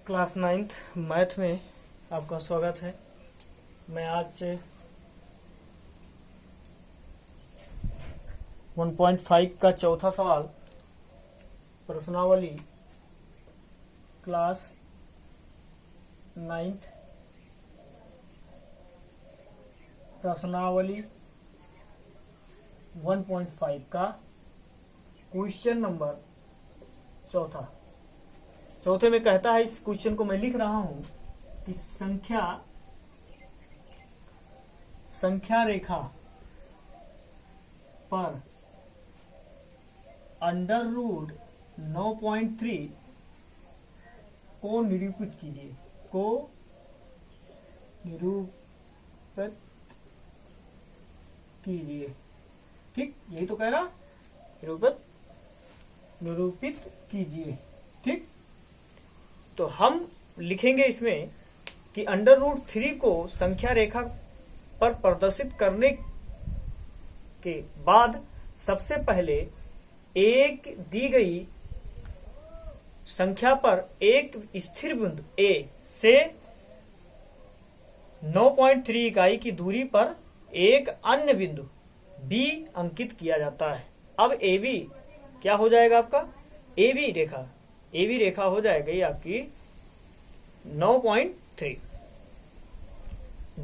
Class 9th math में आपका स्वागत है। मैं आज से 1.5 का चौथा सवाल प्रश्नावली क्लास 9th प्रश्नावली 1.5 का क्वेश्चन नंबर चौथे में कहता है, इस क्वेश्चन को मैं लिख रहा हूं कि संख्या रेखा पर अंडर रूट 9.3 को निरूपित कीजिए। ठीक, यही तो कह रहा, निरूपित कीजिए। ठीक, तो हम लिखेंगे इसमें कि अंडर रूट 3 को संख्या रेखा पर प्रदर्शित करने के बाद सबसे पहले एक दी गई संख्या पर एक स्थिर बिंदु A से 9.3 इकाई की दूरी पर एक अन्य बिंदु B अंकित किया जाता है। अब AB क्या हो जाएगा आपका? AB रेखा हो जाएगी आपकी 9.3।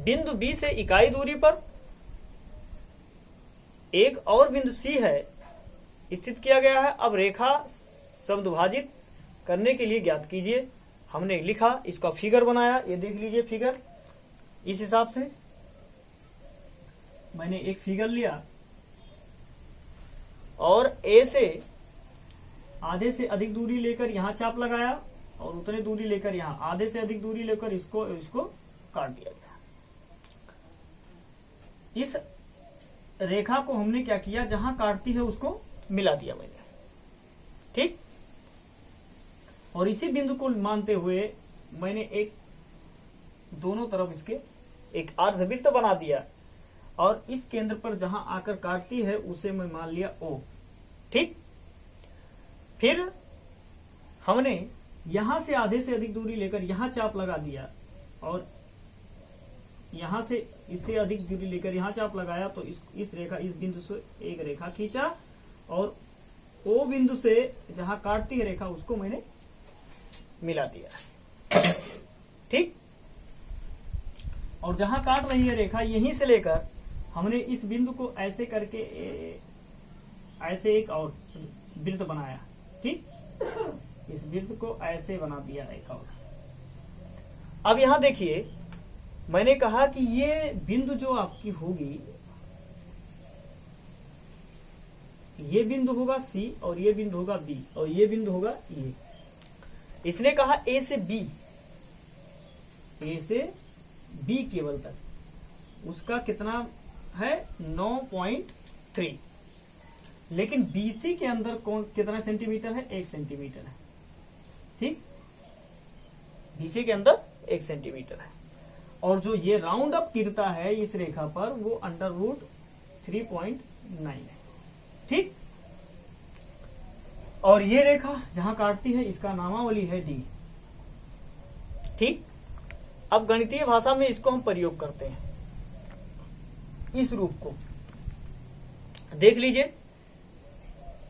बिंदु B से इकाई दूरी पर एक और बिंदु C है स्थित किया गया है। अब रेखा समद्विभाजित करने के लिए ज्ञात कीजिए। हमने लिखा, इसका फिगर बनाया, ये देख लीजिए फिगर। इस हिसाब से मैंने एक फिगर लिया और A से आधे से अधिक दूरी लेकर यहां चाप लगाया और उतने दूरी लेकर यहां आधे से अधिक दूरी लेकर इसको काट दिया गया। इस रेखा को हमने क्या किया, जहां काटती है उसको मिला दिया मैंने। ठीक, और इसी बिंदु को मानते हुए मैंने एक दोनों तरफ इसके एक अर्धवृत्त बना दिया और इस केंद्र पर जहां आकर काटती है उसे मैं मान लिया O। ठीक, फिर हमने यहां से आधे से अधिक दूरी लेकर यहां चाप लगा दिया और यहां से इससे अधिक दूरी लेकर यहां चाप लगाया, तो इस बिंदु से एक रेखा खींचा और O बिंदु से जहां काटती है रेखा उसको मैंने मिला दिया। ठीक, और जहां काट रही है रेखा यहीं से लेकर हमने इस बिंदु को ऐसे करके ऐसे एक और वृत्त बनाया। ठीक, इस वृत्त को ऐसे बना दिया एक और। अब यहां देखिए, मैंने कहा कि ये बिंदु जो आपकी होगी, ये बिंदु होगा C और ये बिंदु होगा B और ये बिंदु होगा E। इसने कहा A से B केवल तक, उसका कितना है 9.3। लेकिन BC के अंदर कितना सेंटीमीटर है? 1 सेंटीमीटर है। ठीक, BC के अंदर 1 सेंटीमीटर है और जो ये राउंड अप गिरता है इस रेखा पर वो अंडर रूट 3.9 है। ठीक, और ये रेखा जहां काटती है इसका नामावली है D। ठीक, अब गणितीय भाषा में इसको हम प्रयोग करते हैं। इस रूप को देख लीजिए,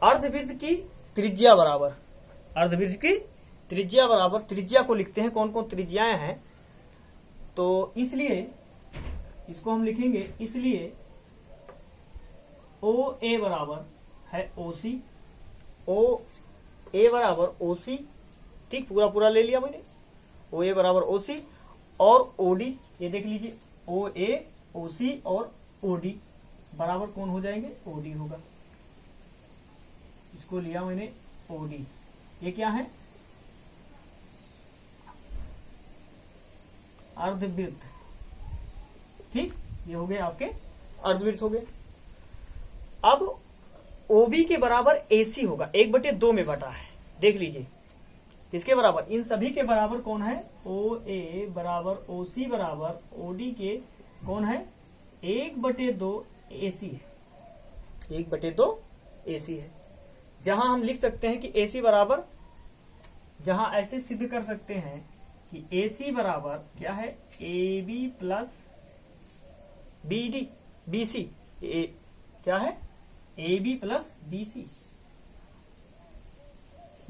अर्धवृत्त की त्रिज्या बराबर, त्रिज्या को लिखते हैं, कौन कौन त्रिज्याएं हैं। तो इसलिए इसको हम लिखेंगे, इसलिए OA बराबर है OC, OA बराबर OC। ठीक, पूरा ले लिया मैंने। OA बराबर OC और OD, ये देख लीजिए, OA OC और OD बराबर कौन हो जाएंगे? OD होगा। इसको लिया मैंने OD। ये क्या है? अर्धवृत्त। ठीक, ये हो गए आपके अर्धवृत्त हो गए। अब OB के बराबर AC होगा, 1/2 में बटा है। देख लीजिए किसके बराबर? इन सभी के बराबर कौन है? OA बराबर OC बराबर OD के कौन है? 1/2 AC है। 1/2 AC है। जहां हम लिख सकते हैं कि AC बराबर, जहां ऐसे सिद्ध कर सकते हैं कि AC बराबर क्या है, AB प्लस BD BC, क्या है, AB प्लस BC,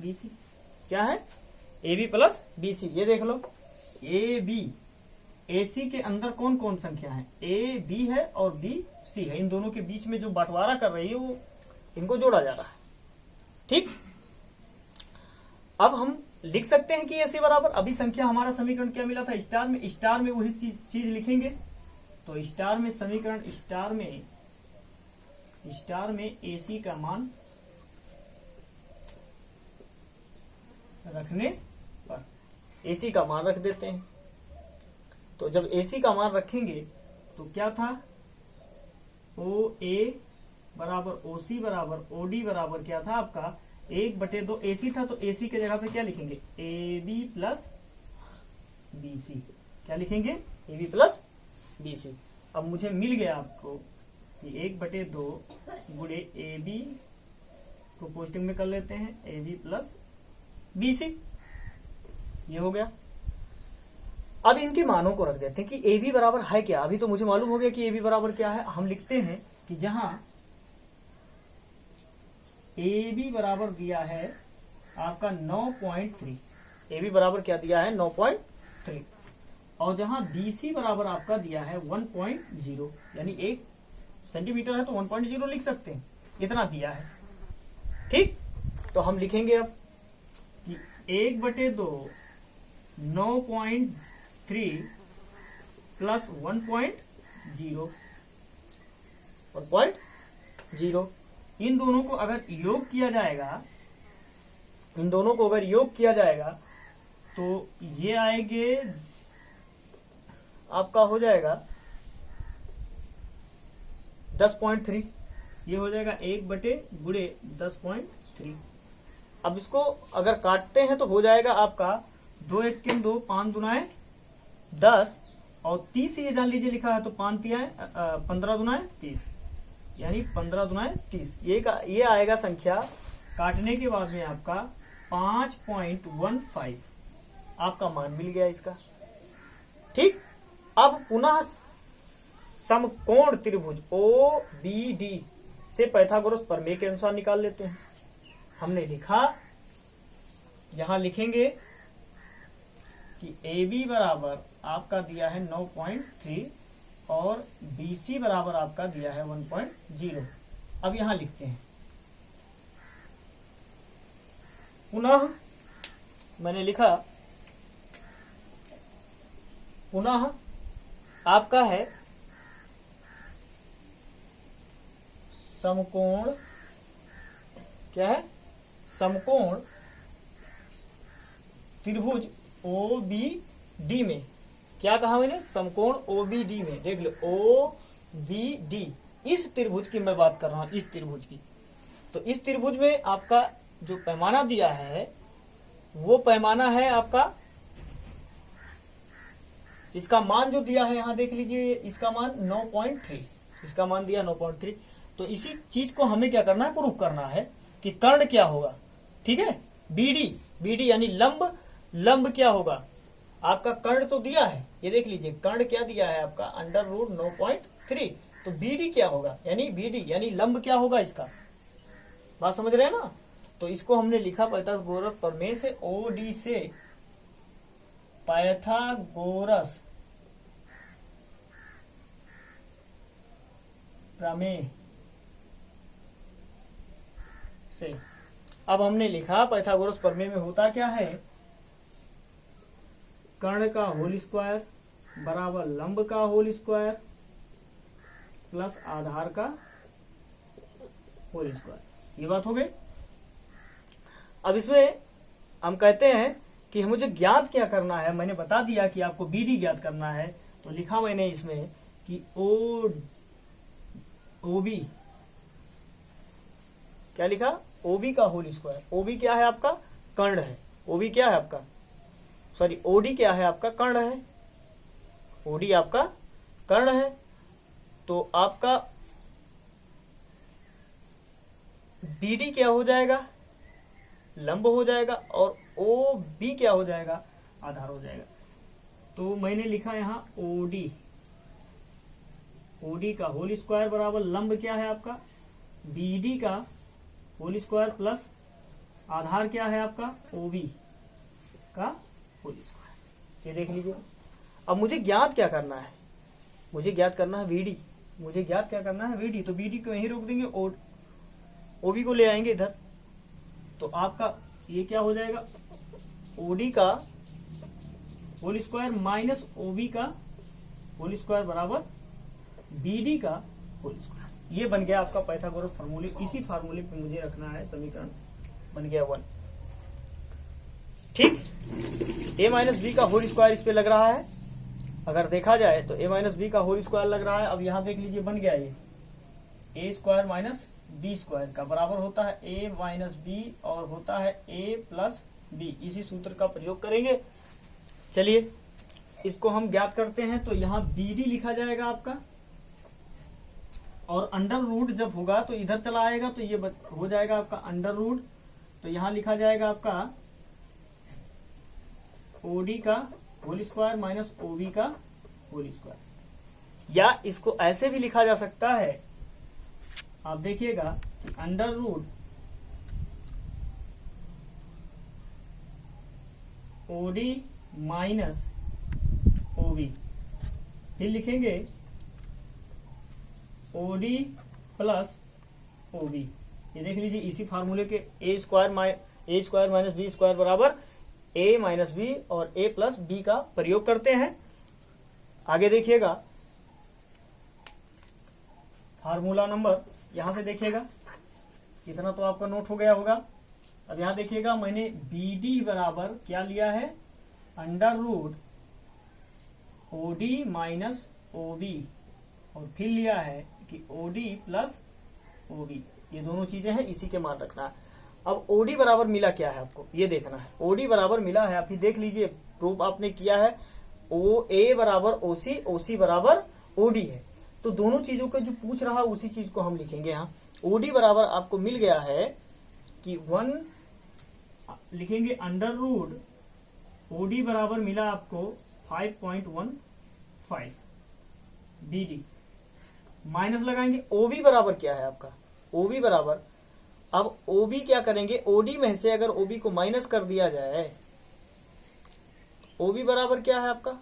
BC क्या है, AB प्लस BC। ये देख लो, AB AC के अंदर कौन कौन संख्या है, A B है और B C है, इन दोनों के बीच में जो बंटवारा कर रही है वो इनको जोड़ा जा रहा है। ठीक, अब हम लिख सकते हैं कि AC बराबर, अभी संख्या हमारा समीकरण क्या मिला था, स्टार में वही चीज लिखेंगे। तो स्टार में समीकरण, स्टार में AC का मान रखने पर AC का मान रख देते हैं। तो जब AC का मान रखेंगे तो क्या था, OA बराबर OC बराबर OD बराबर क्या था आपका 1/2 AC था। तो AC के जगह पे क्या लिखेंगे, AB प्लस BC, क्या लिखेंगे, AB प्लस BC। अब मुझे मिल गया आपको कि 1/2 गुणे AB को पोस्टिंग में कर लेते हैं, AB प्लस BC, ये हो गया। अब इनके मानों को रख देते हैं कि AB बराबर है क्या। अभी तो मुझे मालूम हो गया कि AB बराबर क्या है। हम लिखते हैं कि जहां AB बराबर दिया है आपका 9.3, AB बराबर क्या दिया है, 9.3, और जहां BC बराबर आपका दिया है 1.0, यानी 1 सेंटीमीटर है तो 1.0 लिख सकते हैं, इतना दिया है। ठीक, तो हम लिखेंगे अब कि 1/2 9.3 प्लस 1.0, इन दोनों को अगर योग किया जाएगा, तो ये आएंगे आपका हो जाएगा 10.3, ये हो जाएगा 1/10.3। अब इसको अगर काटते हैं तो हो जाएगा आपका 2 1 3 2, 5 दुनाए 10 और 30 ये जान लीजिए लिखा है, तो 5 तियाए 15 दुनाए 30, यानी 15 दुनाए 30। ये आएगा संख्या काटने के बाद में आपका 5.15 आपका मान मिल गया इसका। ठीक, अब पुनः समकोण त्रिभुज OBD से पाइथागोरस प्रमेय के अनुसार निकाल लेते हैं। हमने लिखा, यहां लिखेंगे कि AB बराबर आपका दिया है 9.3 और BC बराबर आपका दिया है 1.0। अब यहां लिखते हैं, पुनः मैंने लिखा, पुनः आपका है समकोण, क्या है, समकोण त्रिभुज OBD में, क्या कहा मैंने, समकोण OBD में, देख लो OBD, इस त्रिभुज की मैं बात कर रहा हूं, इस त्रिभुज की। तो इस त्रिभुज में आपका जो पैमाना दिया है वो पैमाना है आपका, इसका मान जो दिया है यहां देख लीजिए, इसका मान 9.3, इसका मान दिया 9.3। तो इसी चीज को हमें क्या करना है, प्रूफ करना है कि कर्ण क्या होगा। ठीक है, BD यानी लंब क्या होगा आपका, कर्ण तो दिया है, ये देख लीजिए कर्ण क्या दिया है आपका √9.3, तो BD क्या होगा, यानी BD यानी लंब क्या होगा इसका, बात समझ रहे हैं ना। तो इसको हमने लिखा पाइथागोरस प्रमेय से, OD से पाइथागोरस प्रमेय से। अब हमने लिखा पाइथागोरस प्रमेय में होता क्या है, कर्ण का होल स्क्वायर बराबर लंब का होल स्क्वायर प्लस आधार का होल स्क्वायर, ये बात हो गई। अब इसमें हम कहते हैं कि मुझे ज्ञात क्या करना है, मैंने बता दिया कि आपको BD ज्ञात करना है। तो लिखा मैंने इसमें कि OB, क्या लिखा, OB का होल स्क्वायर। OB क्या है आपका, कर्ण है। OB क्या है आपका, सॉरी OD क्या है आपका, कर्ण है। OD आपका कर्ण है, तो आपका BD क्या हो जाएगा, लंब हो जाएगा, और OB क्या हो जाएगा, आधार हो जाएगा। तो मैंने लिखा यहाँ ओडी, ओडी का होल स्क्वायर बराबर लंब क्या है आपका बीडी का होल स्क्वायर प्लस आधार क्या है आपका ओबी का होल स्क्वायर। ये देख लीजिए। अब मुझे ज्ञात क्या करना है, मुझे ज्ञात करना है वीडी, मुझे ज्ञात क्या करना है वीडी। तो बीडी को यहीं रोक देंगे, ओबी को ले आएंगे इधर। तो आपका ये क्या हो जाएगा ओडी का होल स्क्वायर माइनस ओबी का होल स्क्वायर बराबर बीडी का होल स्क्वायर। ये बन गया आपका पाइथागोरस फार्मूले। इसी फार्मूले पे मुझे रखना है समीकरण, बन गया 1। ठीक, a माइनस बी का होल स्क्वायर इस पे लग रहा है। अगर देखा जाए तो a माइनस बी का होल स्क्वायर लग रहा है। अब यहां देख लीजिए बन गया ये a square minus b square का बराबर होता है a माइनस बी और होता है a प्लस बी। इसी सूत्र का प्रयोग करेंगे। चलिए इसको हम ज्ञात करते हैं। तो यहाँ BD लिखा जाएगा आपका, और अंडर रूट जब होगा तो इधर चला आएगा, तो ये हो जाएगा आपका अंडर रूट। तो यहाँ लिखा जाएगा आपका OD का होल स्क्वायर माइनस OB का होल स्क्वायर। या इसको ऐसे भी लिखा जा सकता है, आप देखिएगा कि under root OD minus OB, फिर लिखेंगे OD प्लस OB। ये देख लीजिए इसी फार्मूले के a square minus b square बराबर a माइनस बी और a प्लस बी का प्रयोग करते हैं। आगे देखिएगा फार्मूला नंबर, यहां से देखिएगा इतना तो आपका नोट हो गया होगा। अब यहां देखिएगा मैंने BD बराबर क्या लिया है under root OD minus OB, और फिर लिया है कि OD प्लस OB। ये दोनों चीजें हैं, इसी के मान रखना है। अब OD बराबर मिला क्या है आपको ये देखना है। OD बराबर मिला है, आप ही देख लीजिए प्रूफ आपने किया है A बराबर OC, OC बराबर OD है। तो दोनों चीजों का जो पूछ रहा है उसी चीज को हम लिखेंगे यहाँ। OD बराबर आपको मिल गया है कि 1 लिखेंगे अंडर रूट OD बराबर मिला आपको 5.15 BD, माइनस लगाएंगे OB बराबर क्या है आपका OB बराबर, अब OB क्या करेंगे OD में से अगर OB को माइनस कर दिया जाए, OB बराबर क्या है आपका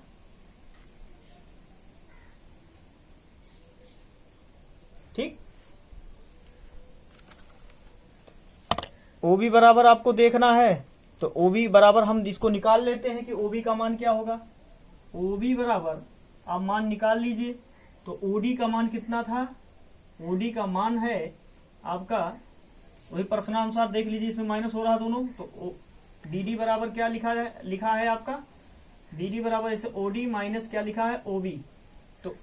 ठीक। OB बराबर आपको देखना है, तो OB बराबर हम इसको निकाल लेते हैं कि OB का मान क्या होगा। OB बराबर आप मान निकाल लीजिए। तो OD का मान कितना था, OD का मान है आपका वही प्रश्नानुसार देख लीजिए, इसमें माइनस हो रहा दोनों। तो BD बराबर क्या लिखा है आपका BD बराबर जैसे OD माइनस क्या लिखा है OB। तो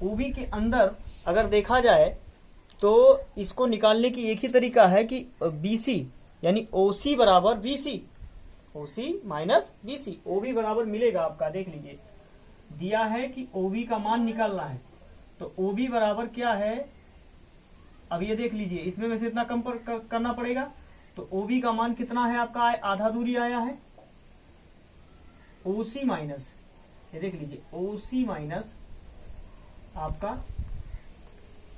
OB के अंदर अगर देखा जाए तो इसको निकालने की एक ही तरीका है कि BC यानी OC बराबर BC, OC minus BC। OB बराबर मिलेगा आपका, देख लीजिए दिया है कि OB का मान निकालना है। तो OB बराबर क्या है, अब ये देख लीजिए इसमें में से इतना कम करना पड़ेगा। तो OB का मान कितना है आपका, आधा दूरी आया है OC माइनस, ये देख लीजिए OC माइनस आपका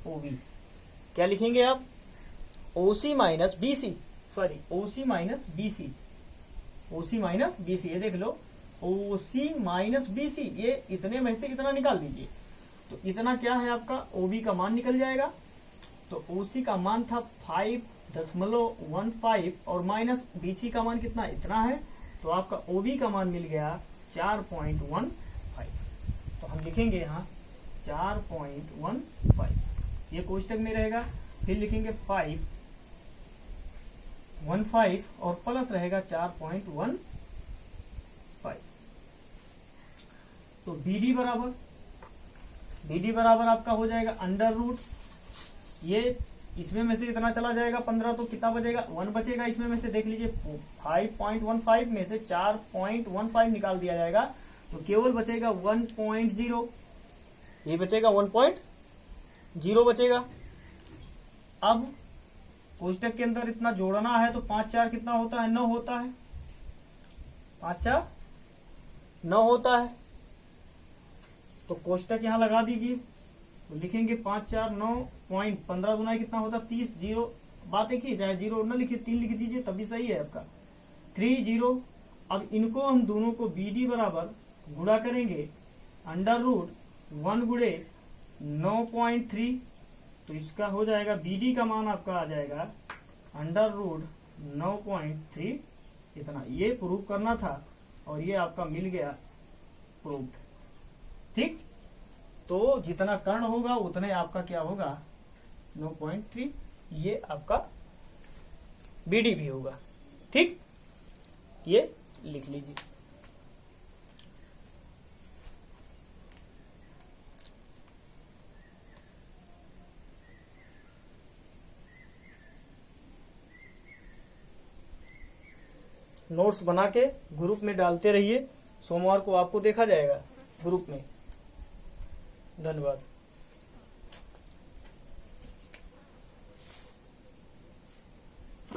OB। क्या लिखेंगे आप OC minus BC, sorry OC minus BC, OC minus BC। ये देख लो OC माइनस BC, ये इतने में से इतना निकाल दीजिए। तो इतना क्या है आपका OB का मान निकल जाएगा। तो OC का मान था 5.15 और माइनस BC का मान कितना इतना है। तो आपका OB का मान मिल गया 4.15। तो हम लिखेंगे यहाँ 4.15, ये कोष्टक में रहेगा। फिर लिखेंगे 5.15 और प्लस रहेगा 4.15। तो BD बराबर आपका हो जाएगा अंडर रूट, ये इसमें में से इतना चला जाएगा 15, तो कितना बचेगा 1 बचेगा इसमें में से। देख लीजिए 5.15 में से 4.15 निकाल दिया जाएगा तो केवल बचेगा 1.0, ये बचेगा 1.0 बचेगा। अब कोष्टक के अंदर इतना जोड़ना है तो 5 4 कितना होता है 9 होता है, 5 9 होता है, तो कोष्टक यहां लगा दीजिए। तो लिखेंगे 5 4 9 पॉइंट 15 गुना कितना होता है 30, जीरो बात एक ही, चाहे जीरो न लिखिए 3 लिख दीजिए तभी सही है आपका 30। अब इनको हम दोनों को BD बराबर गुणा करेंगे √1 गुणे 9.3, तो इसका हो जाएगा BD का मान आपका आ जाएगा √9.3 इतना। ये प्रूव करना था और ये आपका मिल गया प्रूव्ड। ठीक, तो जितना कर्ण होगा उतने आपका क्या होगा 9.3, ये आपका BD भी होगा। ठीक, ये लिख लीजिए। नोट्स बना के ग्रुप में डालते रहिए, सोमवार को आपको देखा जाएगा ग्रुप में। धन्यवाद।